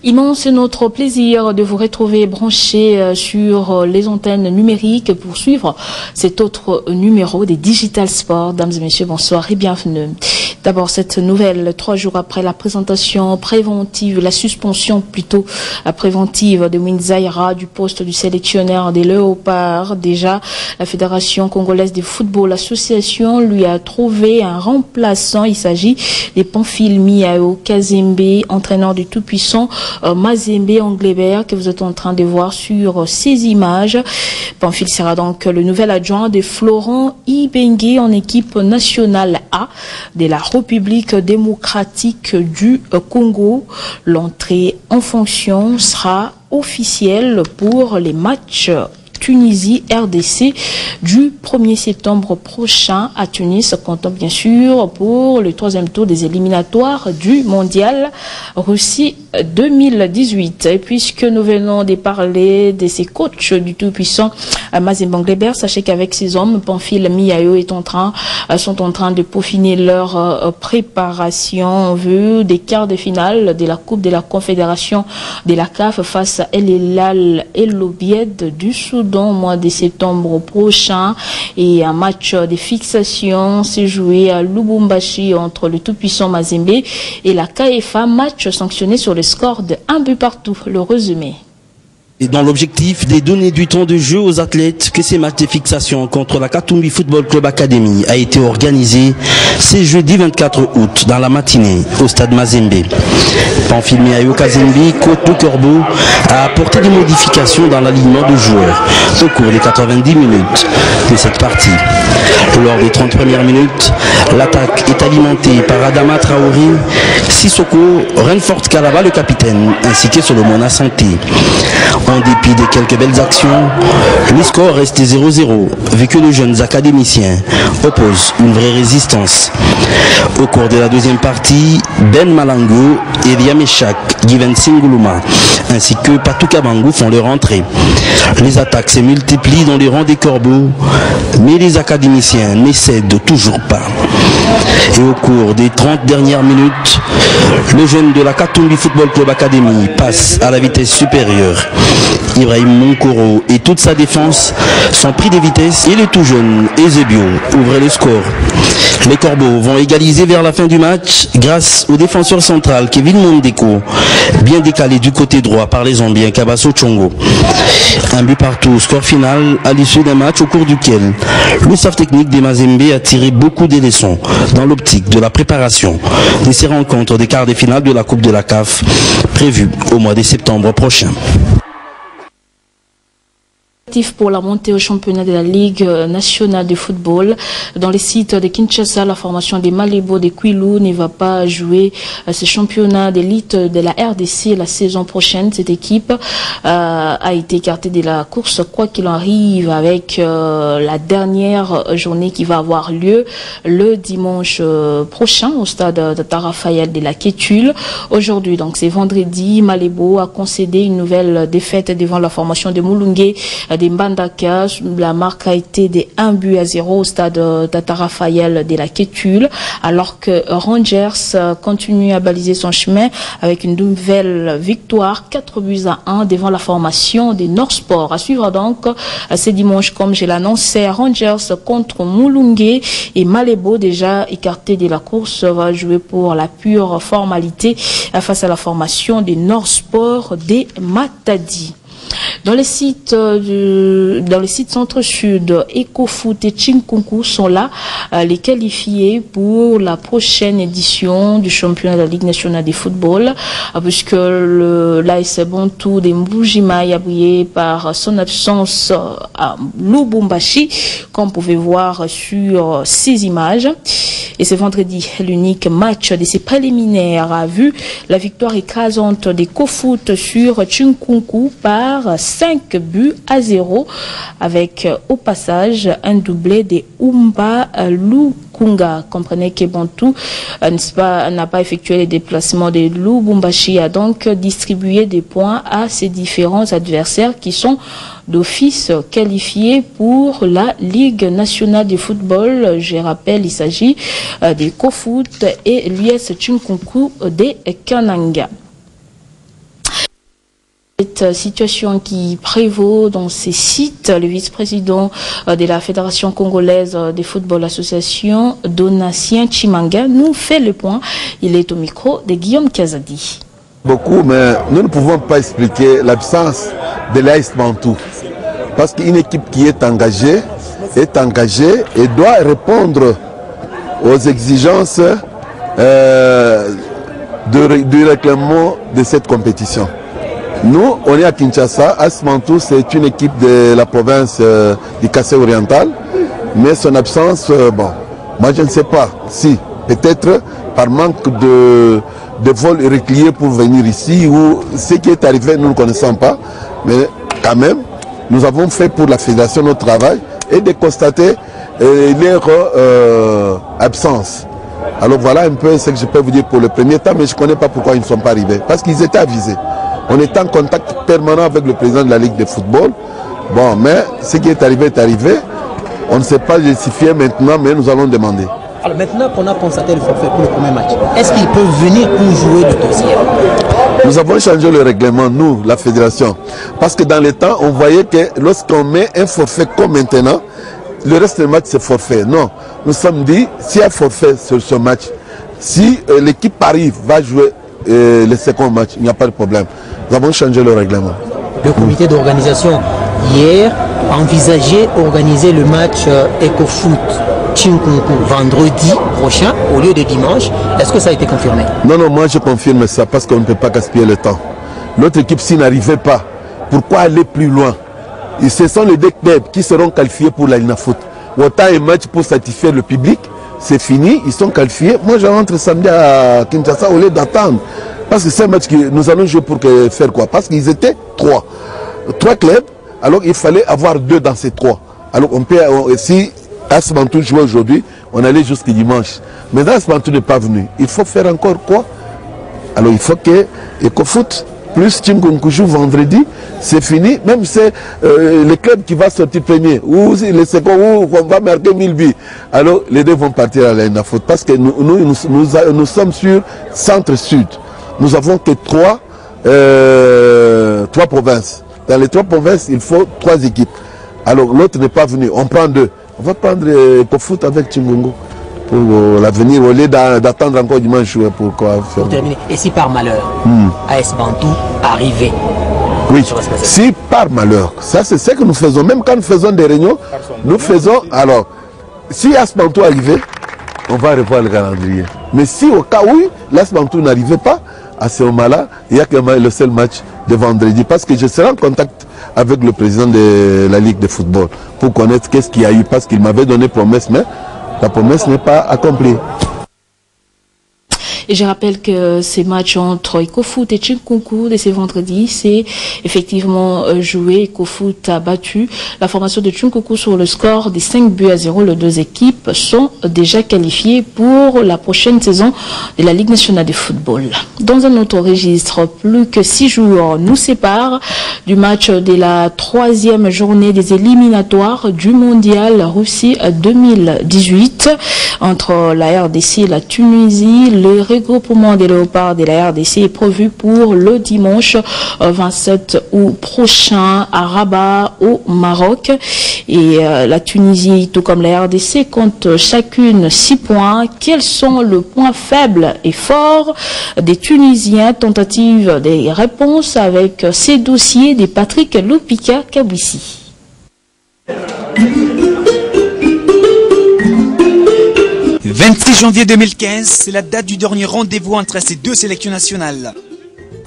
Immense notre plaisir de vous retrouver branchés sur les antennes numériques pour suivre cet autre numéro des Digital Sports. Dames et messieurs, bonsoir et bienvenue. D'abord, cette nouvelle, 3 jours après la présentation préventive, la suspension plutôt préventive de Winzaira du poste du sélectionneur des Léopards. Déjà, la Fédération congolaise de football association lui a trouvé un remplaçant. Il s'agit des Pamphile Miao Kazembe, entraîneur du tout-puissant Mazembe Anglebert, que vous êtes en train de voir sur ces images. Pamphile sera donc le nouvel adjoint de Florent Ibengue en équipe nationale A de la République démocratique du Congo. L'entrée en fonction sera officielle pour les matchs Tunisie-RDC du 1er septembre prochain à Tunis, comptant bien sûr pour le 3e tour des éliminatoires du Mondial Russie 2018. Et puisque nous venons de parler de ces coachs du tout-puissant Mazembe Anglebert, sachez qu'avec ces hommes, Pamphile Miao sont en train de peaufiner leur préparation en vue des quarts de finale de la Coupe de la Confédération de la CAF face à El Hilal El Obeid du Soudan au mois de septembre prochain. Et un match de fixation s'est joué à Lubumbashi entre le tout-puissant Mazembe et la KFA, match sanctionné sur le score de 1 but partout. Le résumé. Et dans l'objectif de donner du temps de jeu aux athlètes, que ces matchs de fixation contre la Katumbi Football Club Academy a été organisé ce jeudi 24 août dans la matinée au stade Mazembe. Pamphile Miao Kazembe, coach de Corbeau, a apporté des modifications dans l'alignement de joueurs au cours des 90 minutes de cette partie. Lors des 30 premières minutes, l'attaque est alimentée par Adama Traoré, Sissoko, Renfort Kalaba le capitaine, ainsi que Solomon Asante. En dépit de quelques belles actions, le score reste 0-0, vu que les jeunes académiciens opposent une vraie résistance. Au cours de la deuxième partie, Ben Malango et Riameshak Given Singuluma, ainsi que Patou Kabangu font leur entrée. Les attaques se multiplient dans les rangs des Corbeaux, mais les académiciens ne cèdent toujours pas. Et au cours des 30 dernières minutes, le jeune de la Katumbi Football Club Academy passe à la vitesse supérieure. Ibrahim Monkoro et toute sa défense sont pris de vitesse et le tout jeune Ezebio ouvre le score. Les Corbeaux vont égaliser vers la fin du match grâce au défenseur central Kevin Mondeko, bien décalé du côté droit par les Zambiens Kabaso Chongo. Un but partout, score final à l'issue d'un match au cours duquel le staff technique des Mazembe a tiré beaucoup de leçons dans l'optique de la préparation de ces rencontres des quarts de finale de la Coupe de la CAF prévues au mois de septembre prochain. Pour la montée au championnat de la Ligue nationale de football. Dans les sites de Kinshasa, la formation des Malébo de Kwilu ne va pas jouer ce championnat d'élite de la RDC la saison prochaine. Cette équipe a été écartée de la course, quoi qu'il en arrive, avec la dernière journée qui va avoir lieu le dimanche prochain au stade de Tarafael de la Kétule. Aujourd'hui, donc c'est vendredi, Malébo a concédé une nouvelle défaite devant la formation de Moulungue des Mbandaka. La marque a été de 1-0 au stade Tata Raphaël de la Kétule, alors que Rangers continue à baliser son chemin avec une nouvelle victoire, 4-1 devant la formation des Nord Sport. À suivre donc ce dimanche, comme je l'annonçais, Rangers contre Moulungue et Malébo, déjà écarté de la course, va jouer pour la pure formalité face à la formation des Nord Sport des Matadi. Dans les sites centre-sud, EcoFoot et Chinkunku sont là, les qualifiés pour la prochaine édition du championnat de la Ligue nationale de football, puisque l'AS Bantou de Mbujimai a brillé par son absence à Lubumbashi, comme vous pouvez voir sur ces images. Et ce vendredi, l'unique match de ces préliminaires a vu la victoire écrasante des EcoFoot sur Chinkunku par 5-0, avec au passage un doublé de Umba Lukunga. Comprenez que Bantou n'a pas effectué les déplacements de Lubumbashi, a donc distribué des points à ses différents adversaires qui sont d'office qualifiés pour la Ligue nationale de football. Je rappelle, il s'agit des EcoFoot et l'US Chinkunku de Kananga. Cette situation qui prévaut dans ces sites, le vice-président de la Fédération congolaise de football association, Donatien Chimanga, nous fait le point. Il est au micro de Guillaume Kazadi. Beaucoup, mais nous ne pouvons pas expliquer l'absence de l'AS Bantou. Parce qu'une équipe qui est engagée et doit répondre aux exigences du règlement de cette compétition. Nous, on est à Kinshasa. AS Bantou, c'est une équipe de la province du Kassai oriental. Mais son absence, bon, moi je ne sais pas. Si, peut-être par manque de vols irréguliers pour venir ici, ou ce qui est arrivé, nous ne connaissons pas. Mais quand même, nous avons fait pour la fédération notre travail et de constater leur absence. Alors voilà un peu ce que je peux vous dire pour le premier temps, mais je ne connais pas pourquoi ils ne sont pas arrivés. Parce qu'ils étaient avisés. On est en contact permanent avec le président de la Ligue de football. Bon, mais ce qui est arrivé est arrivé. On ne sait pas justifier maintenant, mais nous allons demander. Alors maintenant qu'on a constaté le forfait pour le premier match, est-ce qu'ils peuvent venir pour jouer le deuxième? Nous avons changé le règlement, nous, la fédération. Parce que dans les temps, on voyait que lorsqu'on met un forfait comme maintenant, le reste du match c'est forfait. Non, nous sommes dit, s'il y a forfait sur ce match, si l'équipe arrive, va jouer le second match, il n'y a pas de problème. Nous avons changé le règlement. Le comité d'organisation, hier, a envisagé organiser le match EcoFoot Chinkunku vendredi prochain au lieu de dimanche. Est-ce que ça a été confirmé? Non, non, moi je confirme ça parce qu'on ne peut pas gaspiller le temps. L'autre équipe, s'il n'arrivait pas, pourquoi aller plus loin? Et ce sont les deux clubs qui seront qualifiés pour la Linafoot. Autant un match pour satisfaire le public, c'est fini, ils sont qualifiés. Moi je rentre samedi à Kinshasa au lieu d'attendre. Parce que c'est un match que nous allons jouer pour faire quoi? Parce qu'ils étaient trois clubs, alors il fallait avoir deux dans ces trois. Alors on peut, si AS Bantou jouait aujourd'hui, on allait jusqu'à dimanche. Mais AS Bantou n'est pas venu. Il faut faire encore quoi? Alors il faut que EcoFoot plus Chinkunku joue vendredi, c'est fini. Même c'est le club qui va sortir premier, ou le second, où on va marquer 1000 buts. Alors les deux vont partir à la Linafoot. Parce que nous sommes sur centre-sud. Nous avons que trois provinces. Dans les trois provinces, il faut trois équipes. Alors l'autre n'est pas venu, on prend deux. On va prendre EcoFoot avec Chingungu pour l'avenir, au lieu d'attendre encore dimanche pour quoi faire. Pour terminer, et si par malheur, AS Bantou arrivait? Oui, si par malheur, ça c'est ce que nous faisons. Même quand nous faisons des réunions, nous faisons, alors, si AS Bantou arrivait, on va revoir le calendrier. Mais si au cas où l'AS Bantou n'arrivait pas, à ce moment-là, il n'y a que le seul match de vendredi. Parce que je serai en contact avec le président de la Ligue de football pour connaître qu'est-ce qu'il y a eu. Parce qu'il m'avait donné promesse, mais la promesse n'est pas accomplie. Et je rappelle que ces matchs entre EcoFoot et Chinkunku de ce vendredi, c'est effectivement joué. EcoFoot a battu la formation de Chinkunku sur le score des 5-0. Les deux équipes sont déjà qualifiées pour la prochaine saison de la Ligue nationale de football. Dans un autre registre, plus que 6 jours nous séparent du match de la 3e journée des éliminatoires du mondial Russie 2018 entre la RDC et la Tunisie. Le regroupement des léopards de la RDC est prévu pour le dimanche 27 août prochain à Rabat au Maroc. Et la Tunisie, tout comme la RDC, compte chacune 6 points. Quels sont les points faibles et forts des Tunisiens? Tentative des réponses avec ces dossiers de Patrick Lupika Kabwissi. 26 janvier 2015, c'est la date du dernier rendez-vous entre ces deux sélections nationales.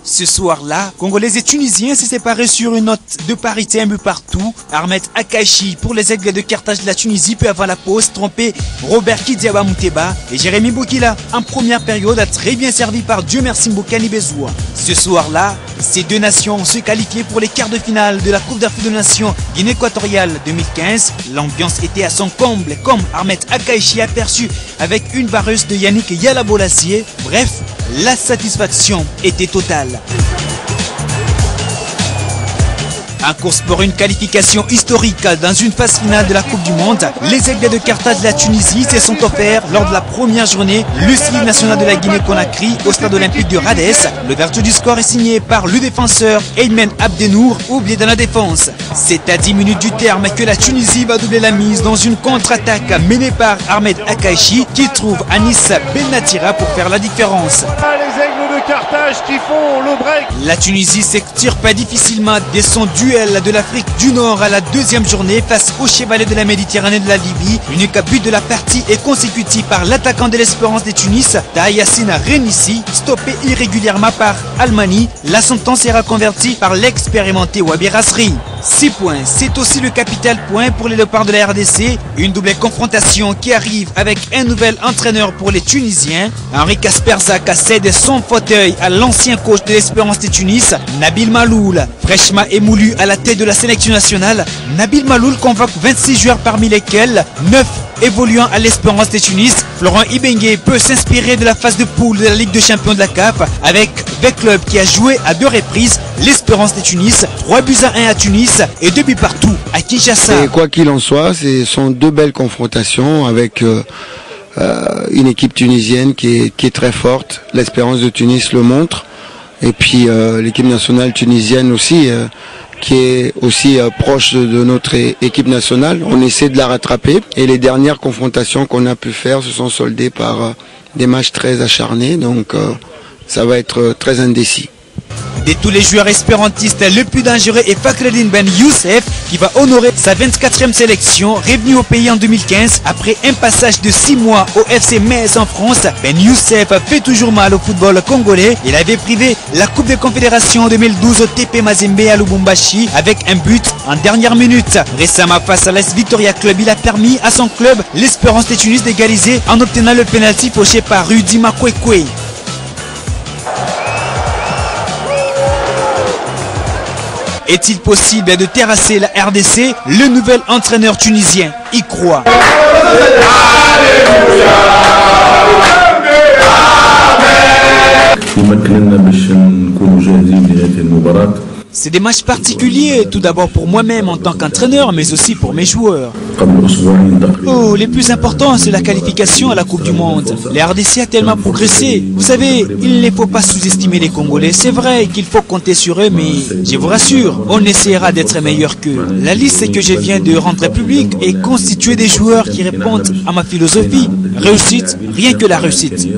Ce soir-là, Congolais et Tunisiens s'est séparés sur une note de parité un peu partout. Ahmed Akachi pour les Aigles de Carthage de la Tunisie peut avant la pause tromper Robert Kidiaba Mouteba et Jérémy Bokila en première période a très bien servi par Dieu merci Mbokani Bezoua. Ce soir-là, ces deux nations ont se qualifié pour les quarts de finale de la Coupe d'Afrique des Nations Guinée équatoriale 2015. L'ambiance était à son comble comme Ahmed Akachi aperçu avec une vareuse de Yannick Yalabolassier. Bref, la satisfaction était totale. En course pour une qualification historique dans une phase finale de la Coupe du Monde, les Aigles de Carthage de la Tunisie se sont offerts lors de la première journée le signe national de la Guinée-Conakry au stade olympique de Radès. L'ouverture du score est signée par le défenseur Aymen Abdenour, oublié dans la défense. C'est à 10 minutes du terme que la Tunisie va doubler la mise dans une contre-attaque menée par Ahmed Akaichi qui trouve Anis Benatira pour faire la différence. Les Aigles de Carthage qui font le break. La Tunisie s'extirpe difficilement dès son duel de l'Afrique du Nord à la deuxième journée face aux Chevaliers de la Méditerranée de la Libye. L'unique but de la partie est consécutif par l'attaquant de l'Espérance de Tunis, Tahayassine Renissi, stoppé irrégulièrement par Almani. La sentence sera convertie par l'expérimenté Wabi Rasri. 6 points, c'est aussi le capital point pour les léopards de la RDC. Une double confrontation qui arrive avec un nouvel entraîneur pour les Tunisiens. Henri Kasperzak cède son fauteuil à l'ancien coach de l'Espérance de Tunis, Nabil Maloul. Fraîchement émoulu à la tête de la sélection nationale, Nabil Maloul convoque 26 joueurs parmi lesquels 9 évoluant à l'Espérance de Tunis. Florent Ibenge peut s'inspirer de la phase de poule de la Ligue des Champions de la CAF avec 20 clubs qui a joué à 2 reprises l'Espérance de Tunis, 3-1 à Tunis et 2 buts partout à Kinshasa. Et quoi qu'il en soit, ce sont 2 belles confrontations avec une équipe tunisienne qui est très forte. L'Espérance de Tunis le montre. Et puis l'équipe nationale tunisienne aussi, qui est aussi proche de notre équipe nationale. On essaie de la rattraper. Et les dernières confrontations qu'on a pu faire se sont soldées par des matchs très acharnés. Donc ça va être très indécis. De tous les joueurs espérantistes, le plus dangereux est Fakhreddine Ben Youssef qui va honorer sa 24e sélection, revenu au pays en 2015 après un passage de 6 mois au FC Metz en France. Ben Youssef fait toujours mal au football congolais. Il avait privé la Coupe des Confédérations en 2012 au TP Mazembe à Lubumbashi avec un but en dernière minute. Récemment face à l'AS Victoria Club, il a permis à son club, l'Espérance de Tunis, d'égaliser en obtenant le pénalty fauché par Rudy Makwekwe. Est-il possible de terrasser la RDC? Le nouvel entraîneur tunisien y croit. C'est des matchs particuliers, tout d'abord pour moi-même en tant qu'entraîneur, mais aussi pour mes joueurs. Oh, les plus importants, c'est la qualification à la Coupe du Monde. La RDC a tellement progressé. Vous savez, il ne faut pas sous-estimer les Congolais. C'est vrai qu'il faut compter sur eux, mais je vous rassure, on essaiera d'être meilleur qu'eux. La liste que je viens de rendre publique est constituée des joueurs qui répondent à ma philosophie. Réussite, rien que la réussite.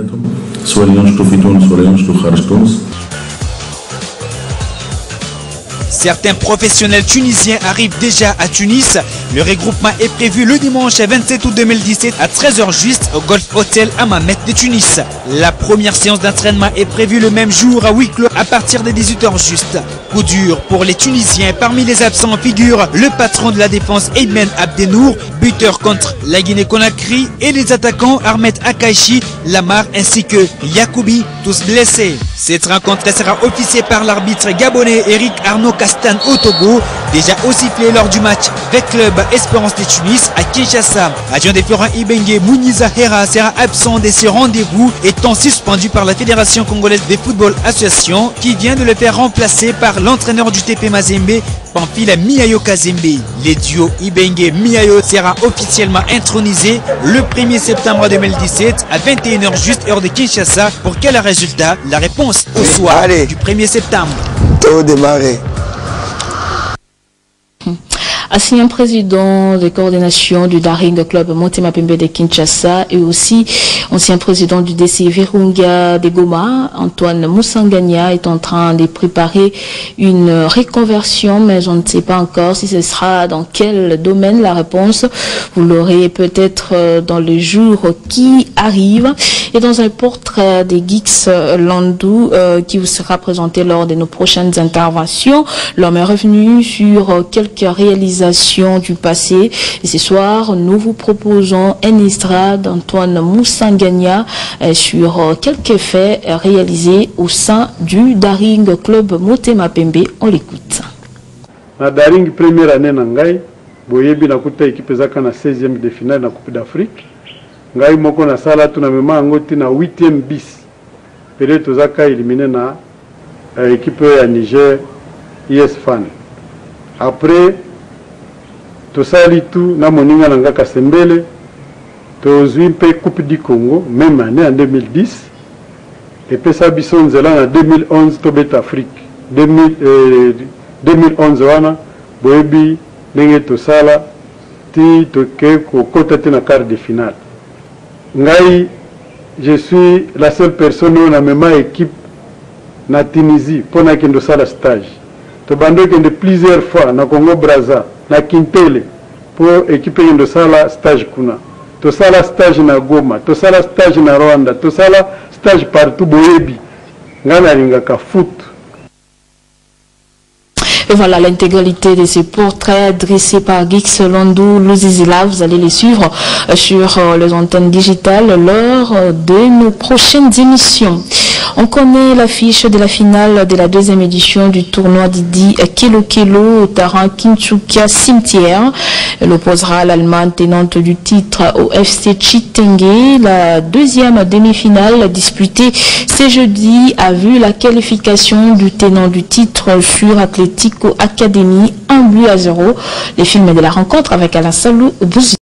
Certains professionnels tunisiens arrivent déjà à Tunis. Le regroupement est prévu le dimanche 27 août 2017 à 13h juste au Golf Hotel Hammamet de Tunis. La première séance d'entraînement est prévue le même jour à huis clos à partir de 18h juste. Coup dur pour les Tunisiens. Parmi les absents figure le patron de la défense Aymen Abdenour, buteur contre la Guinée-Conakry, et les attaquants Ahmed Akaichi, Lamar ainsi que Yacoubi, tous blessés. Cette rencontre sera officiée par l'arbitre gabonais Eric Arnaud Castan au Togo, déjà au sifflet lors du match avec club Espérance de Tunis à Kinshasa. Adjoint de Florent Ibenge, Mouniza Hera sera absent de ces rendez-vous, étant suspendu par la Fédération Congolaise de Football Association qui vient de le faire remplacer par l'entraîneur du TP Mazembe, Pamphile Miayo Kazembe. Les duos Ibenge-Miayo sera officiellement intronisé le 1er septembre 2017 à 21h juste heure de Kinshasa. Pour quel résultat? La réponse au soir du 1er septembre. Tout démarrer. Ancien président de coordination du Daring Club Motema Pembe de Kinshasa et aussi ancien président du DC Virunga de Goma, Antoine Moussangania, est en train de préparer une reconversion, mais on ne sait pas encore si ce sera dans quel domaine. La réponse, vous l'aurez peut-être dans les jours qui arrivent. Et dans un portrait de Gix Landou qui vous sera présenté lors de nos prochaines interventions, l'homme est revenu sur quelques réalisations du passé. Et ce soir, nous vous proposons un extrait d'Antoine Moussangania sur quelques faits réalisés au sein du Daring Club Motema Pembe. On l'écoute. Na Daring première année nangai, boyebi nakuta équipe zaka na 16e de finale na Coupe d'Afrique. Ngai moko na sala tuna mema ngoti na 8e bis. Pele tozaka éliminé na équipe ya Niger IS Fan. Après, tosali tout na moninga nanga Kasembele, tozwi mpe Coupe du Congo, même année en 2010, et puis ça bison nzela en 2011 tobeta Afrique. 2011 wana boyebi ndenge tosala ti toke kokota te na quart de finale. Ngai, je suis la seule personne où na mema équipe na Tunisie pour na kendo sala stage. To bando kende plusieurs fois na Congo Brazza, na Kintele pour équipe kendo sala stage kuna. To sala stage na Goma, to sala stage na Rwanda, to sala stage partout boyebi. Ngana lingaka foot. Et voilà l'intégralité de ces portraits dressés par Gix Landou Luzizila. Vous allez les suivre sur les antennes digitales lors de nos prochaines émissions. On connaît l'affiche de la finale de la deuxième édition du tournoi Didi Kelo Kelo au terrain Kinchukia Cimetière. Elle opposera l'Allemagne tenante du titre au FC Chitenge. La deuxième demi-finale disputée ce jeudi a vu la qualification du tenant du titre sur Atlético Academy 1-0. Les films de la rencontre avec Alain Salou.